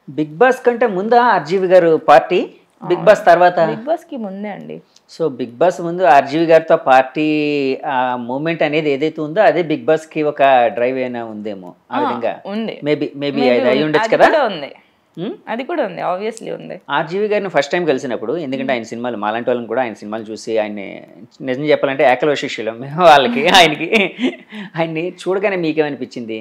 Big boss కంటే ముందా RGV గారు పార్టీ, బిగ్ బాస్ తర్వాత? బిగ్ బాస్ కి ముందే అండి. సో బిగ్ బాస్ ముందు ఆర్జీవి గారితో పార్టీ ఆ మూమెంట్ అనేది ఏదైతే ఉందో అదే బిగ్ బాస్ కి ఒక డ్రైవ్ అయినా ఉందేమో ఆ విధంగా. ఉంది. మేబీ అది అయి ఉండొచ్చు కదా. ఉంది, అది కూడా ఉంది, ఆబ్వియస్లీ ఉంది. ఆర్జీవి గారిని ఫస్ట్ టైం కలిసినప్పుడు, ఎందుకంటే ఆయన సినిమాలు మాలాంటి వాళ్ళని కూడా ఆయన సినిమాలు చూసి ఆయన్ని నిజం చెప్పాలంటే ఏకలవ శిష్యులం వాళ్ళకి ఆయన్ని చూడగానే మీకేమనిపించింది?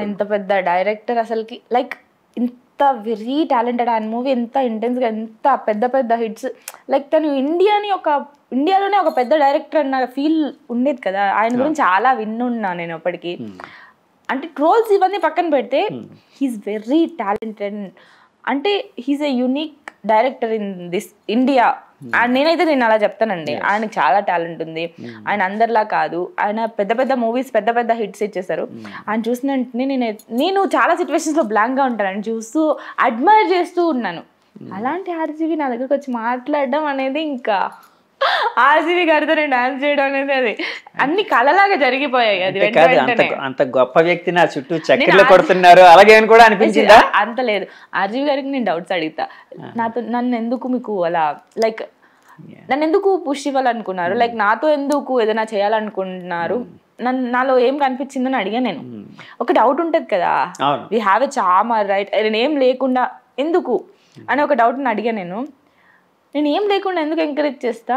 ఇంత పెద్ద డైరెక్టర్ అసలుకి లైక్ ఇంత వెరీ టాలెంటెడ్, ఆయన మూవీ ఎంత ఇంటెన్స్గా, ఎంత పెద్ద పెద్ద హిట్స్, లైక్ తను ఇండియాలోనే ఒక పెద్ద డైరెక్టర్ అన్న ఫీల్ ఉండేది కదా. ఆయన గురించి చాలా విన్నున్నా నేను అప్పటికి. అంటే ట్రోల్స్ ఇవన్నీ పక్కన పెడితే హీఈస్ వెరీ టాలెంటెడ్, అంటే he's a unique director in this India. నేను అలా చెప్తానండి. ఆయనకు చాలా టాలెంట్ ఉంది. ఆయన అందరిలా కాదు, ఆయన పెద్ద పెద్ద మూవీస్, పెద్ద పెద్ద హిట్స్ ఇచ్చేసారు. ఆయన చూసిన వెంటనే నేను చాలా సిచ్యువేషన్స్ లో బ్లాంక్ గా ఉంటాను, ఆయన చూస్తూ అడ్మైర్ చేస్తూ ఉన్నాను. అలాంటి ఆర్జీవి నా దగ్గరకు వచ్చి మాట్లాడడం అనేది, ఇంకా ఆర్జీవి గారితో నేను డాన్స్ చేయడం అనేది, అది అన్ని కళలాగా జరిగిపోయాయి. అది అంత గొప్ప వ్యక్తి నా చుట్టూ చక్కెర్లు కొడుతున్నారు అలాగే కూడా అనిపించిందా? అంత లేదు. ఆర్జీవి గారికి నేను డౌట్స్ అడుగుతా, నన్ను ఎందుకు మీకు అలా లైక్ నన్ను ఎందుకు పుష్ ఇవ్వాలనుకున్నారు, లైక్ నాతో ఎందుకు ఏదైనా చేయాలనుకుంటున్నారు, నాలో ఏం కనిపించిందని అడిగా నేను. ఒక డౌట్ ఉంటది కదా, we have a charm right, ఏం లేకుండా ఎందుకు అని ఒక డౌట్ అడిగా నేను ఏం లేకుండా ఎందుకు ఎంకరేజ్ చేస్తా,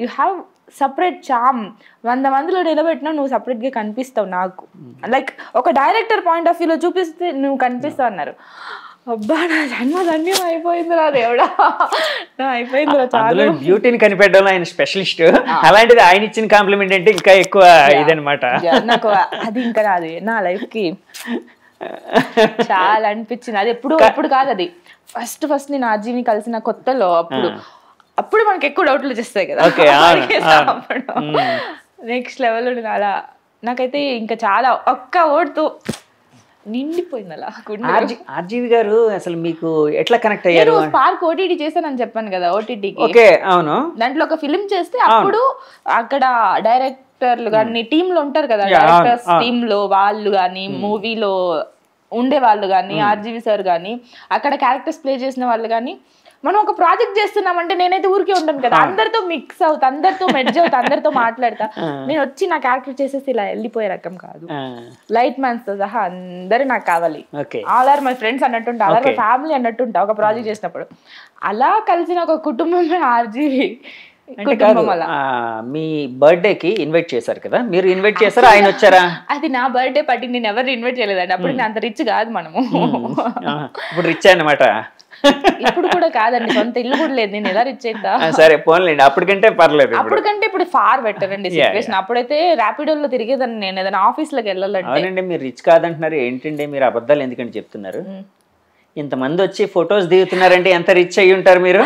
యూ హ్యావ్ సపరేట్ చామ్, 100 మందిలో నిలబెట్టినా నువ్వు సపరేట్గా కనిపిస్తావు నాకు, లైక్ ఒక డైరెక్టర్ పాయింట్ ఆఫ్ వ్యూలో చూపిస్తే నువ్వు కనిపిస్తావు అన్నారు. అబ్బా నా జన్మధన్యం అయిపోయింది రా దేవుడా, అయిపోయింది రా. చాలా బ్యూటీని కనిపెట్టడం ఆయన స్పెషలిస్ట్, అలాంటిది ఆయన ఇచ్చిన కాంప్లిమెంట్ అంటే ఇంకా ఎక్కువ ఇదనమాట. నాకు అది ఇంకా రాదు నా లైఫ్ కి చాలా అనిపించింది. అది ఎప్పుడు కాదు, అది ఫస్ట్ నేను ఆర్జీని కలిసిన కొత్తలో అప్పుడు మనకి ఎక్కువ డౌట్లు వచ్చేస్తాయి కదా. నెక్స్ట్ లెవెల్ అలా నాకైతే ఇంకా చాలా ఒక్క ఓటుతో నిండిపోయింది అలా. ఆర్జీవి గారు అసలు మీకు ఎట్లా కనెక్ట్ అయ్యారు? స్పార్క్ ఓటీటీ చేశానని చెప్పాను కదా, ఓటీటీకి. ఓకే, అవును. దాంట్లో ఒక ఫిలిం చేస్తే అప్పుడు అక్కడ డైరెక్టర్లు కానీ టీమ్ లో ఉంటారు కదా, డైరెక్టర్స్ టీమ్ లో వాళ్ళు కానీ, మూవీలో ఉండే వాళ్ళు కానీ, ఆర్జీవి సార్ కానీ, అక్కడ క్యారెక్టర్స్ ప్లే చేసిన వాళ్ళు కానీ, మనం ఒక ప్రాజెక్ట్ చేస్తున్నామంటే నేనైతే ఊరికే ఉంటాను కదా, అందరితో మిక్స్ అవుతా, అందరితో మెర్జ్ అవుతా, అందరితో మాట్లాడతా. నేను వచ్చి నా క్యారెక్టర్ చేసేసి ఇలా వెళ్ళిపోయే రకం కాదు. లైట్ మ్యాన్స్ తో సహా అందరూ నాకు కావాలి, ఆల్ ఆర్ మై ఫ్రెండ్స్ అన్నట్టుంటా, ఆల్ ఆర్ మై ఫ్యామిలీ అన్నట్టుంటా ఒక ప్రాజెక్ట్ చేసినప్పుడు. అలా కలిసిన ఒక కుటుంబమే ఆర్జీవి కుటుంబం. అలా మీ బర్త్డేకి ఇన్వైట్ చేశారు కదా, మీరు ఇన్వైట్ చేశారా, ఆయన వచ్చారా? అది నా బర్త్డే పార్టీ, నేను ఎవరు ఇన్వైట్ చేయలేదండి. అప్పుడు నేను అంత రిచ్ కాదు మనము. ఇప్పుడు రిచ్ అన్నమాట. ఇప్పుడు కూడా కాదండి, సొంత ఇల్లు కూడా లేదు, నేను ఎలా రిచ్ అవుతా? సరే పోన్లేండి, అప్పటికంటే పర్లేదు. అప్పటికంటే ఇప్పుడు ఫార్ బెటర్ అండి సిచ్యువేషన్. అప్పుడైతే ర్యాపిడోలో తిరిగేదాన్ని నేను, ఏదైనా ఆఫీస్ లోకి వెళ్ళాలంటే. అవునండి, మీరు రిచ్ కాదంటున్నారు ఏంటండి, మీరు అబద్ధాలు ఎందుకంటే చెప్తున్నారు? ఇంతమంది వచ్చి ఫొటోస్ దిగుతున్నారంటే ఎంత రిచ్ అయ్యి ఉంటారు మీరు?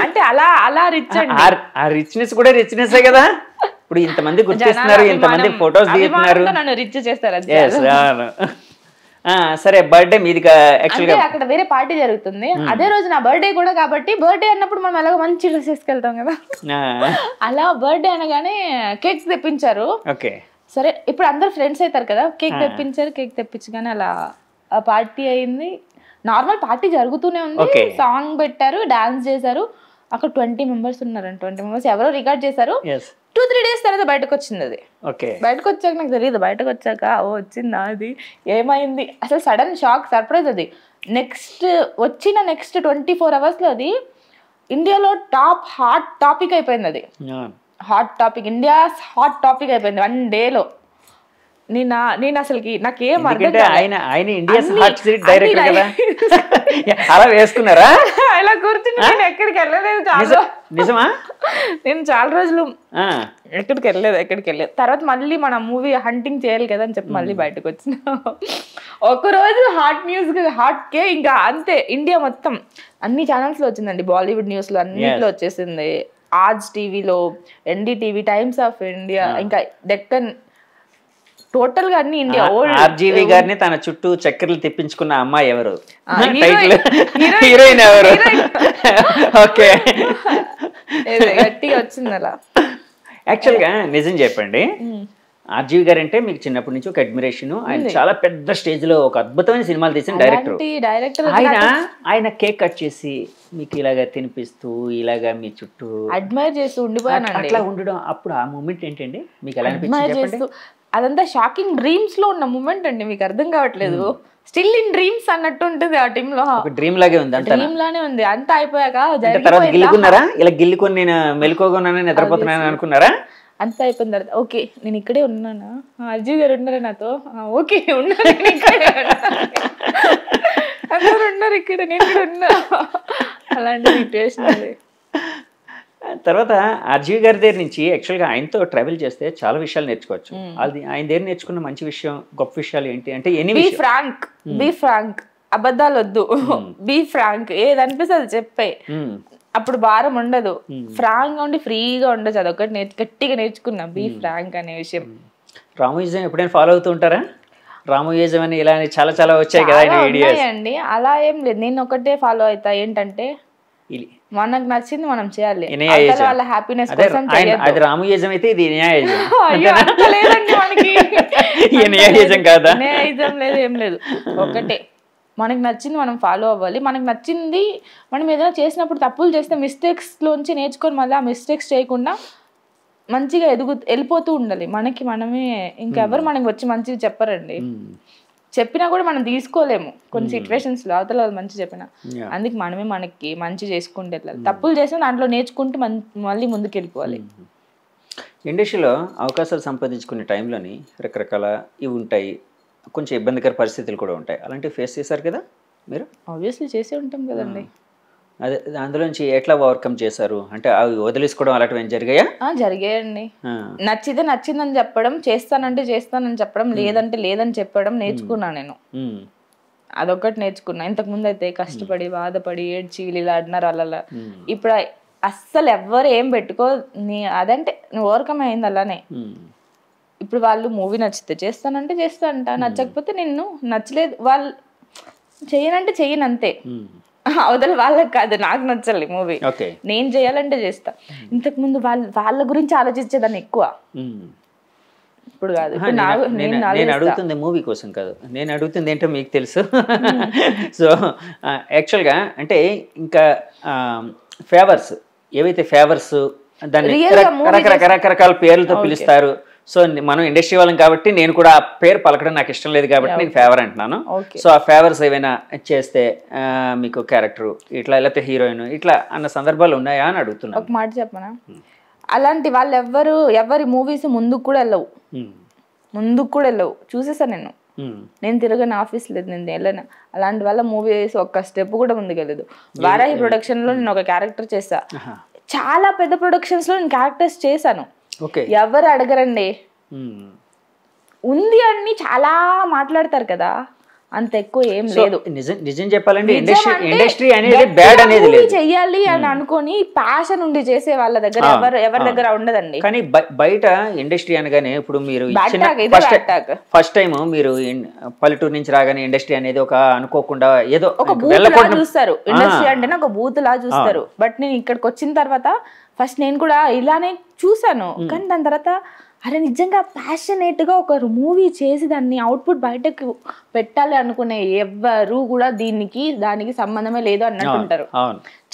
అంటే అలా రిచ్ అండి. ఆ రిచ్నెస్ కూడా రిచ్నెస్ కదా. ఇప్పుడు ఇంతమంది గుర్తిస్తున్నారు, ఇంతమంది ఫొటోస్ దిగుతున్నారు, నన్ను రిచ్ చేస్తారు. సరే, బర్త్డే మీది అక్కడ వేరే పార్టీ జరుగుతుంది అదే రోజు, నా బర్త్డే కూడా. కాబట్టి బర్త్డే అన్నప్పుడు మనం ఎలాగో మంచి డ్రెస్ వేసుకెళ్తాం కదా, అలా బర్త్డే అనగానే కేక్స్ తెప్పించారు. సరే, ఇప్పుడు అందరు ఫ్రెండ్స్ అవుతారు కదా, కేక్ తెప్పించారు. కేక్ తెప్పించగానే అలా ఆ పార్టీ అయింది. నార్మల్ పార్టీ జరుగుతూనే ఉంది, సాంగ్ పెట్టారు, డాన్స్ చేశారు. అక్కడ 20 మెంబర్స్ ఉన్నారండి. 20 మెంబర్స్ ఎవరో రికార్డ్ చేశారు. 2-3 డేస్ తర్వాత బయటకు వచ్చింది అది. బయటకు వచ్చాక నాకు తెలియదు, బయటకు వచ్చాక వచ్చిందా అది ఏమైంది అసలు, సడన్ షాక్, సర్ప్రైజ్. అది నెక్స్ట్ 24 hours లో అది ఇండియాలో హాట్ టాపిక్ అయిపోయింది. అది hot topic, India hot topic అయిపోయింది 1 డేలో. నేను అసలుకి నాకేం అర్థం కాదు. ఆయన ఇండియాస్ హాట్ సిటీ డైరెక్టర్ కదా, అలా వేసుకున్నారా? అలా కూర్చుని నేను ఎక్కడికి వెళ్ళలేదు. నిజమా? నేను చాలా రోజులు ఎక్కడికి వెళ్ళలేదు. తర్వాత మళ్ళీ మన మూవీ హంటింగ్ చేయాలి కదా అని చెప్పి మళ్ళీ బయటకు వచ్చిన. ఒకరోజు హాట్ న్యూస్, హాట్ కే ఇంకా అంతే. ఇండియా మొత్తం అన్ని ఛానల్స్ లో వచ్చిందండి, బాలీవుడ్ న్యూస్ లో అన్నిట్లో వచ్చేసింది. ఆజ్ టీవీలో, ఎన్డీటీవీ, టైమ్స్ ఆఫ్ ఇండియా, ఇంకా డెక్కన్, టోటల్ గా అన్ని ఇండియా. ఆర్జీవి గారిని తన చుట్టూ చక్కెరలు తెప్పించుకున్న అమ్మాయి ఎవరు? హీరోయిన్ ఎవరు? ఓకే, గట్టిగా వచ్చింది అలా. యాక్చువల్ గా నిజం చెప్పండి, ఆర్జీవి గారు అంటే మీకు చిన్నప్పటి నుంచి ఒక అడ్మిరేషన్. ఆయన చాలా పెద్ద స్టేజ్ లో ఒక అద్భుతమైన సినిమాలు తీసిన డైరెక్టర్. ఆయన కేక్ కట్ చేసి మీకు ఇలాగా తినిపిస్తూ ఇలాగా మీ చుట్టూ అడ్మైర్ చేస్తూ ఉండిపోయాను. అట్లా ఉండడం అప్పుడు ఆ మూమెంట్ ఏంటండి మీకు ఎలా అనిపించింది? అదంతా షాకింగ్ డ్రీమ్స్ లో ఉన్న మూమెంట్ అండి, మీకు అర్థం కావట్లేదు. స్టిల్ ఇన్ డ్రీమ్స్ అన్నట్టు ఉంటుంది ఆ టీమ్ లో. డ్రీమ్ లాగే ఉంది, డ్రీమ్ లానే ఉంది. అంతా అయిపోయాక తర్వాత గిల్లుకున్నారా? ఇలా గిల్లుకొని నేను మెలుకోగానే నిద్రపోతున్నాను అనుకున్నారా? అంతా అయిపోయిన తర్వాత ఓకే నేను ఇక్కడే ఉన్నానా, అర్జీవ్ గారు ఉన్నారా నాతో, ఓకే ఉన్నారు అందరు ఉన్నారు ఇక్కడ, నేను కూడా ఉన్నా, అలాంటి సిచ్యువేషన్ అది. తర్వాత ఆర్జీవి గారి దగ్గర నుంచి యాక్చువల్గా ఆయనతో ట్రావెల్ చేస్తే చాలా విషయాలు నేర్చుకోవచ్చు. అది ఆయన దగ్గర నేర్చుకున్న మంచి విషయం, గొప్ప విషయాలు ఏంటి అంటే బీ ఫ్రాంక్, అబద్ధాలు వద్దు, బీ ఫ్రాంక్, ఏది అనిపిస్తే అది చెప్పే, అప్పుడు భారం ఉండదు. ఫ్రాంక్ గా ఉండి ఫ్రీగా ఉండదు. అదొకటి గట్టిగా నేర్చుకున్నా, బీ ఫ్రాంక్ అనే విషయం. రామోయిజం ఎప్పుడైనా ఫాలో అవుతూ ఉంటారా? రామోయిజం అని ఇలా చాలా చాలా వచ్చాయి కదా అండి. అలా ఏం లేదు, నేను ఒకటే ఫాలో అవుతా, ఏంటంటే మనకు నచ్చింది మనం చేయాలి, వాళ్ళ హ్యాపీనెస్ కోసం. అది రామోయిజం అయితే ఇది న్యాయజం లేదండి, మనకి న్యాయజం కాదా? న్యాయజం లేదు, ఏం లేదు, ఒకటే మనకి నచ్చింది మనం ఫాలో అవ్వాలి. మనకి నచ్చింది మనం ఏదైనా చేసినప్పుడు తప్పులు చేస్తే మిస్టేక్స్ లోంచి నేర్చుకొని మళ్ళీ ఆ మిస్టేక్స్ చేయకుండా మంచిగా వెళ్ళిపోతూ ఉండాలి. మనమే, ఇంకెవరు మనకి వచ్చి మంచిగా చెప్పరండి. చెప్పినా కూడా మనం తీసుకోలేము కొన్ని సిచ్యువేషన్స్ లో, అవతల మంచి చెప్పినా. అందుకే మనమే మనకి మంచి చేసుకుంటే వెళ్ళాలి. తప్పులు చేసినా దాంట్లో నేర్చుకుంటూ మళ్ళీ ముందుకు వెళ్ళిపోవాలి. ఇండస్ట్రీలో అవకాశాలు సంపాదించుకునే టైంలోని రకరకాల ఇవి ఉంటాయి, కొంచెం ఇబ్బందికర పరిస్థితులు కూడా ఉంటాయి. అలాంటివి ఫేస్ చేశారు కదా మీరు? ఆబ్వియస్లీ చేసే ఉంటాం కదండి. అదే అందులోంచి ఎట్లా ఓవర్కమ్ చేశారు? అంటే అవి వదిలేసుకోవడం అలాంటివి ఏం జరిగాయా? జరిగాయండి. నచ్చితే నచ్చిందని చెప్పడం, చేస్తానంటే చేస్తానని చెప్పడం, లేదంటే లేదని చెప్పడం నేర్చుకున్నా నేను. అదొకటి నేర్చుకున్నా. ఇంతకు ముందు అయితే కష్టపడి బాధపడి ఏడ్చి ఇలా అన్నారు అలా. ఇప్పుడు అస్సలు ఎవ్వరు ఏం పెట్టుకో, అదంటే నువ్వు ఓవర్కమ్ అయింది అలానే. ఇప్పుడు వాళ్ళు మూవీ నచ్చితే చేస్తానంటే చేస్తానంట, నచ్చకపోతే నిన్ను నచ్చలేదు వాళ్ళు చెయ్యనంటే చెయ్యను అంతే. అవతల వాళ్ళకి కాదు, నాకు నచ్చాలి మూవీ, నేను చేయాలంటే చేస్తా. ఇంతకు ముందు వాళ్ళ గురించి ఆలోచించేదాన్ని ఎక్కువ, ఇప్పుడు కాదు. నేను అడుగుతుంది మూవీ కోసం కాదు, నేను అడుగుతుంది ఏంటో మీకు తెలుసు. సో యాక్చువల్గా అంటే ఇంకా ఫేవర్స్ ఏవైతే ఫేవర్స్ దాన్ని రకరకాల పేర్లతో పిలుస్తారు. సో మనం ఇండస్ట్రీ వాళ్ళం కాబట్టి నేను కూడా ఆ పేరు పలకడం నాకు ఇష్టం లేదు కాబట్టి నేను ఫేవర్ అంటున్నాను. సో ఆ ఫేవర్స్ ఏమైనా చేస్తే మీకు క్యారెక్టర్ ఇట్లా లేకపోతే హీరోయిన్ ఇట్లా అన్న సందర్భాలు ఉన్నాయా అని అడుగుతున్నాను. ఒక మాట చెప్పనా, అలాంటి వాళ్ళు ఎవరి మూవీస్ ముందుకు కూడా వెళ్ళవు, చూసేసా నేను తిరగని ఆఫీస్ లేదు, నేను వెళ్ళను. అలాంటి వాళ్ళ మూవీస్ ఒక్క స్టెప్ కూడా ముందుకెళ్ళదు. వారాహి ప్రొడక్షన్ లో నేను ఒక క్యారెక్టర్ చేసా, చాలా పెద్ద ప్రొడక్షన్స్ లో నేను క్యారెక్టర్స్ చేశాను, ఎవరు అడగరండి. ఉంది అని చాలా మాట్లాడతారు కదా, అంత ఎక్కువ ఏం లేదు. నిజం చెప్పాలంటే ఇండస్ట్రీ అనేది బ్యాడ్ అనేది లేదు. చెయ్యాలి అని అనుకొని ప్యాషన్ ఉండి చేసే వాళ్ళ దగ్గర ఎవరి దగ్గర ఉండదండి. కానీ బయట ఇండస్ట్రీ అనగానే ఇప్పుడు మీరు ఫస్ట్ టైం మీరు పల్లెటూరు నుంచి రాగానే ఇండస్ట్రీ అనేది ఒక అనుకోకుండా ఏదో ఒక బూత్ లా చూస్తారు. ఇండస్ట్రీ అంటేనే ఒక బూత్ లా చూస్తారు. బట్ నేను ఇక్కడికి వచ్చిన తర్వాత ఫస్ట్ నేను కూడా ఇలానే చూసాను. కానీ దాని తర్వాత అరే నిజంగా ప్యాషనేట్గా ఒక మూవీ చేసి దాన్ని అవుట్పుట్ బయటకు పెట్టాలి అనుకునే ఎవ్వరు కూడా దానికి సంబంధమే లేదు అన్నట్టుంటారు.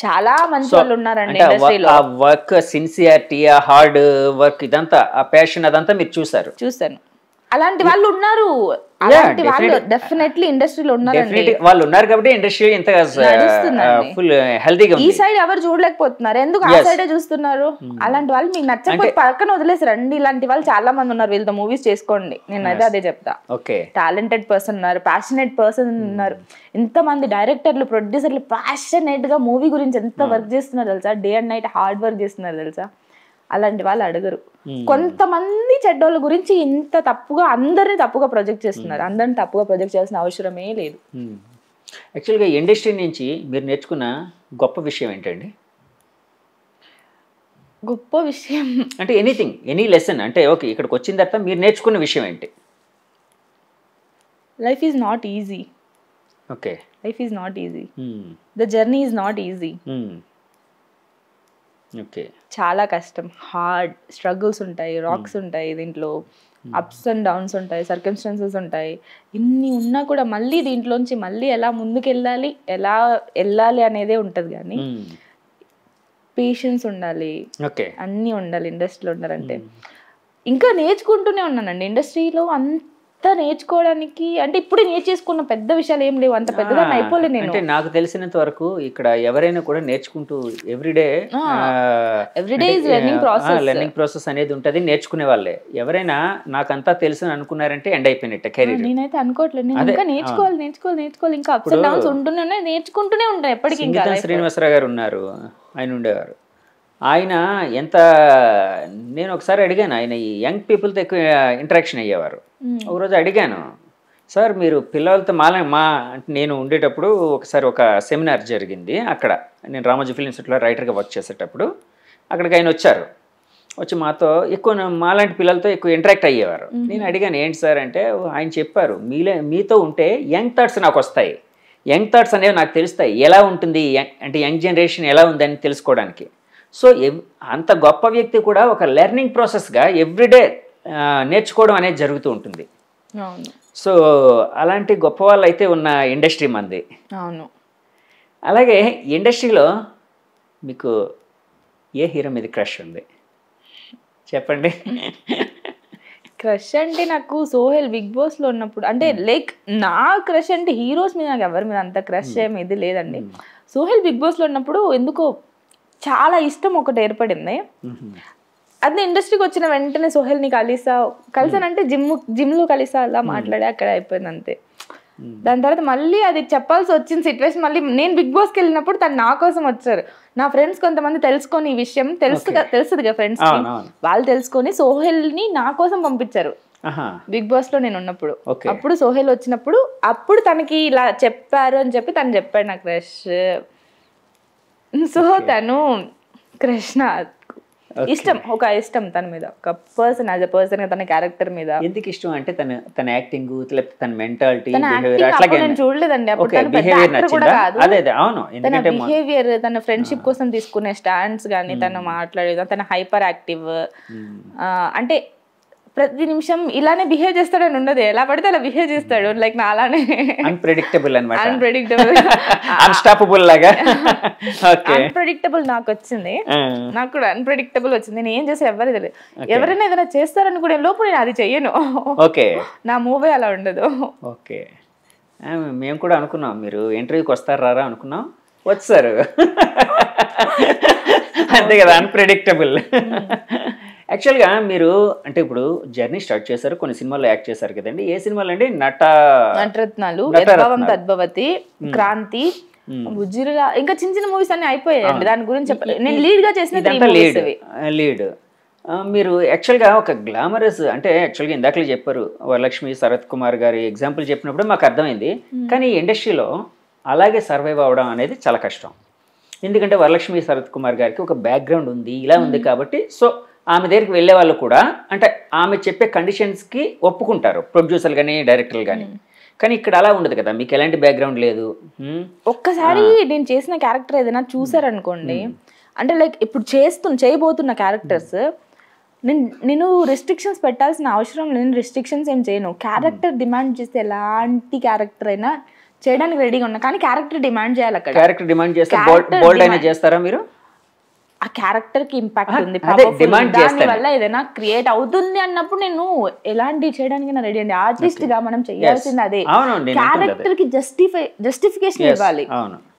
చాలా మంచి వాళ్ళు ఉన్నారండి ఇండస్ట్రీలో. ఆ వర్క్ సిన్సియారిటీ, ఆ హార్డ్ వర్క్ ఇదంతా, ఆ ప్యాషన్ అదంతా మీరు చూసాను. అలాంటి వాళ్ళు ఉన్నారు, అలాంటి వాళ్ళు డెఫినెట్లీ ఇండస్ట్రీలో ఉన్నారండి. వాళ్ళు ఉన్నారు కాబట్టి ఇండస్ట్రీ ఇంత ఫుల్ హెల్తీగా ఉంది. ఈ సైడ్ ఎవరు చూడలేకపోతున్నారు, ఎందుకు ఆ సైడే చూస్తున్నారు? అలాంటి వాళ్ళు మీకు నచ్చకపోతే పక్కన వదిలేసారండి. ఇలాంటి వాళ్ళు చాలా మంది ఉన్నారు, వీళ్ళతో మూవీస్ చేసుకోండి. నేను అదే చెప్తా. టాలెంటెడ్ పర్సన్ ఉన్నారు, ప్యాషనేట్ పర్సన్ ఉన్నారు. ఎంతమంది డైరెక్టర్లు, ప్రొడ్యూసర్లు ప్యాషనేట్ గా మూవీ గురించి ఎంత వర్క్ చేస్తున్నారు తెలుసా, day and night hard work చేస్తున్నారు తెలుసా. అలాంటి వాళ్ళు అడగరు. కొంతమంది చెడ్డోళ్ళ గురించి ఇంత తప్పుగా అందరినీ తప్పుగా ప్రొజెక్ట్ చేస్తున్నారు. అందరిని తప్పుగా ప్రొజెక్ట్ చేయాల్సిన అవసరమే లేదు. యాక్చువల్గా ఇండస్ట్రీ నుంచి మీరు నేర్చుకున్న గొప్ప విషయం ఏంటండి? గొప్ప విషయం అంటే ఎనీ లెసన్ అంటే ఓకే, ఇక్కడికి వచ్చిన తర్వాత మీరు నేర్చుకున్న విషయం ఏంటి? Life is not easy. Life is not easy. The journey is not easy. Okay. చాలా కష్టం, హార్డ్ స్ట్రగుల్స్ ఉంటాయి, రాక్స్ ఉంటాయి దీంట్లో, అప్స్ అండ్ డౌన్స్ ఉంటాయి, సర్కమ్స్టాన్సెస్ ఉంటాయి. ఇన్ని ఉన్నా కూడా మళ్ళీ దీంట్లోంచి మళ్ళీ ఎలా ముందుకు వెళ్ళాలి అనేదే ఉంటుంది. కానీ పేషెన్స్ ఉండాలి, అన్నీ ఉండాలి ఇండస్ట్రీలో ఉండాలంటే. ఇంకా నేర్చుకుంటూనే ఉన్నానండి ఇండస్ట్రీలో. అంతా నేర్చుకోవడానికి అంటే ఇప్పుడు నేర్చేసుకున్న పెద్ద విషయాలు ఏం లేవు, అంత పెద్దగా అయిపోలేదు నేను. అంటే నాకు తెలిసినంత వరకు ఇక్కడ ఎవరైనా కూడా నేర్చుకుంటూ ఎవ్రీడే లెర్నింగ్ ప్రాసెస్ అనేది ఉంటుంది, నేర్చుకునే వాళ్ళే. ఎవరైనా నాకంతా తెలుసు అనుకున్నారంటే ఎండ్ అయిపోయినట్టే కెరీర్. నేనైతే అనుకోవట్లేదు, నేను ఇంకా నేర్చుకోవాలి ఇంకా అప్స్ అండ్ డౌన్స్ ఉంటూనే నేర్చుకుంటూనే ఉంటాను ఎప్పటికీ. శ్రీనివాసరావు గారు ఉన్నారు, ఆయన ఉండేవారు. ఆయన ఎంత, నేను ఒకసారి అడిగాను, ఆయన ఈ యంగ్ పీపుల్తో ఎక్కువ ఇంటరాక్షన్ అయ్యేవారు. ఒకరోజు అడిగాను, సార్ మీరు పిల్లలతో నేను ఉండేటప్పుడు ఒకసారి ఒక సెమినార్ జరిగింది అక్కడ, నేను రామోజీ ఫిల్మ్ ఇన్స్టిట్యూట్లో రైటర్గా వర్క్ చేసేటప్పుడు అక్కడికి ఆయన వచ్చి మాతో ఎక్కువ మాలాంటి పిల్లలతో ఎక్కువ ఇంటరాక్ట్ అయ్యేవారు. నేను అడిగాను ఏంటి సార్ అంటే, ఆయన చెప్పారు, మీతో ఉంటే యంగ్ థాట్స్ నాకు వస్తాయి, యంగ్ థాట్స్ అనేవి నాకు తెలుస్తాయి, ఎలా ఉంటుంది అంటే యంగ్ జనరేషన్ ఎలా ఉందని తెలుసుకోవడానికి. సో అంత గొప్ప వ్యక్తి కూడా ఒక లెర్నింగ్ ప్రాసెస్గా ఎవ్రీడే నేర్చుకోవడం అనేది జరుగుతూ ఉంటుంది. సో అలాంటి గొప్ప వాళ్ళు అయితే ఉన్న ఇండస్ట్రీ మంది. అవును. అలాగే ఇండస్ట్రీలో మీకు ఏ హీరో మీద క్రష్ ఉంది చెప్పండి? క్రష్ అంటే నాకు సోహెల్ బిగ్ బాస్లో ఉన్నప్పుడు, అంటే లైక్ నా క్రష్ అంటే హీరోస్ మీద నాకు ఎవరి మీద అంత క్రష్ ఏమి ఇది లేదండి. సోహెల్ బిగ్ బాస్లో ఉన్నప్పుడు ఎందుకో చాలా ఇష్టం ఒకటి ఏర్పడింది. అదే ఇండస్ట్రీకి వచ్చిన వెంటనే సోహెల్ని కలిసానంటే జిమ్లో కలిసా, అలా మాట్లాడి అక్కడ అయిపోయింది అంతే. దాని తర్వాత మళ్ళీ అది చెప్పాల్సి వచ్చిన సిచ్యువేషన్, మళ్ళీ నేను బిగ్ బాస్కి వెళ్ళినప్పుడు తను నా కోసం వచ్చారు. నా ఫ్రెండ్స్ కొంతమంది తెలుసుకొని ఈ విషయం తెలుసుదిగా ఫ్రెండ్స్ వాళ్ళు తెలుసుకొని సోహెల్ని నా కోసం పంపించారు బిగ్ బాస్ లో నేను ఉన్నప్పుడు. అప్పుడు సోహెల్ వచ్చినప్పుడు అప్పుడు తనకి ఇలా చెప్పారు అని చెప్పి తను చెప్పాడు నాకు క్రష్. సో తను కృష్ణ ఇష్టం, ఒక ఇష్టం తన మీద, ఒక పర్సన్ యాజ్ ఎ పర్సన్, తన క్యారెక్టర్ మీద. ఎందుకు ఇష్టం అంటే తన యాక్టింగ్, తన మెంటాలిటీ, నేను చూడలేదండి అప్పుడు, తన బిహేవియర్, తన ఫ్రెండ్షిప్ కోసం తీసుకునే స్టాండ్స్ కానీ, తను మాట్లాడేది, తన హైపర్ యాక్టివ్, అంటే ప్రతి నిమిషం ఇలానే బిహేవ్ చేస్తాడని ఉండదు, ఎలా పడితే అలా బిహేవ్ చేస్తాడు. లైక్ నా అలానే అన్ప్రెడిక్టబుల్ అన్నమాట. అన్ప్రెడిక్టబుల్ నాకు వచ్చింది, నాకు కూడా అన్ప్రెడిక్టబుల్ వచ్చింది. నేను ఏం చేసి ఎవరు తెలియదు, ఎవరైనా ఏదైనా చేస్తారని కూడా లోపు నేను అది చెయ్యను. ఓకే, నా మూవీ అలా ఉండదు. ఓకే, మేము కూడా అనుకున్నాం మీరు ఇంటర్వ్యూకి వస్తారా అనుకున్నాం, వచ్చారు. అంతే కదా, అన్ప్రెడిక్టబుల్. యాక్చువల్గా మీరు అంటే ఇప్పుడు జర్నీ స్టార్ట్ చేశారు, కొన్ని సినిమాల్లో యాక్ట్ చేశారు కదండి. ఏ సినిమాలు అండి? నటరత్నాలు, పద్మావతి, క్రాంతి, బుజ్జిరుగా, ఇంకా చిన్న చిన్న మూవీస్ అన్ని అయిపోయాయండి. దాని గురించి నేను లీడ్ గా చేసిన లీడ్. మీరు యాక్చువల్గా ఒక గ్లామరస్, అంటే యాక్చువల్గా ఇందాకలే చెప్పారు వరలక్ష్మి, శరత్ కుమార్ గారి ఎగ్జాంపుల్ చెప్పినప్పుడు మాకు అర్థమైంది. కానీ ఇండస్ట్రీలో అలాగే సర్వైవ్ అవ్వడం అనేది చాలా కష్టం. ఎందుకంటే వరలక్ష్మి, శరత్ కుమార్ గారికి ఒక బ్యాక్గ్రౌండ్ ఉంది, ఇలా ఉంది కాబట్టి. సో ఆమె దగ్గరికి వెళ్ళే వాళ్ళు కూడా అంటే ఆమె చెప్పే కండిషన్స్కి ఒప్పుకుంటారు, ప్రొడ్యూసర్లు కానీ డైరెక్టర్లు కానీ. కానీ ఇక్కడ అలా ఉండదు కదా, మీకు ఎలాంటి బ్యాక్గ్రౌండ్ లేదు. ఒక్కసారి నేను చేసిన క్యారెక్టర్ ఏదైనా చూసారనుకోండి, అంటే లైక్ ఇప్పుడు చేయబోతున్న క్యారెక్టర్స్ నేను రెస్ట్రిక్షన్స్ పెట్టాల్సిన అవసరం, నేను రెస్ట్రిక్షన్స్ ఏం చేయను. క్యారెక్టర్ డిమాండ్ చేస్తే ఎలాంటి క్యారెక్టర్ అయినా చేయడానికి రెడీగా ఉన్నా, కానీ క్యారెక్టర్ డిమాండ్ చేయాలి. అక్కడ క్యారెక్టర్ డిమాండ్ చేస్తే బోల్డ్ అయినా చేస్తారా మీరు? ఆ క్యారెక్టర్ కి ఇంపాక్ట్ ఉంది, దాని వల్ల ఏదైనా క్రియేట్ అవుతుంది అన్నప్పుడు నేను ఎలాంటి చేయడానికి రెడీ అండి. ఆర్టిస్ట్ గా మనం చేయాల్సింది అదే, క్యారెక్టర్ కి జస్టిఫికేషన్ ఇవ్వాలి.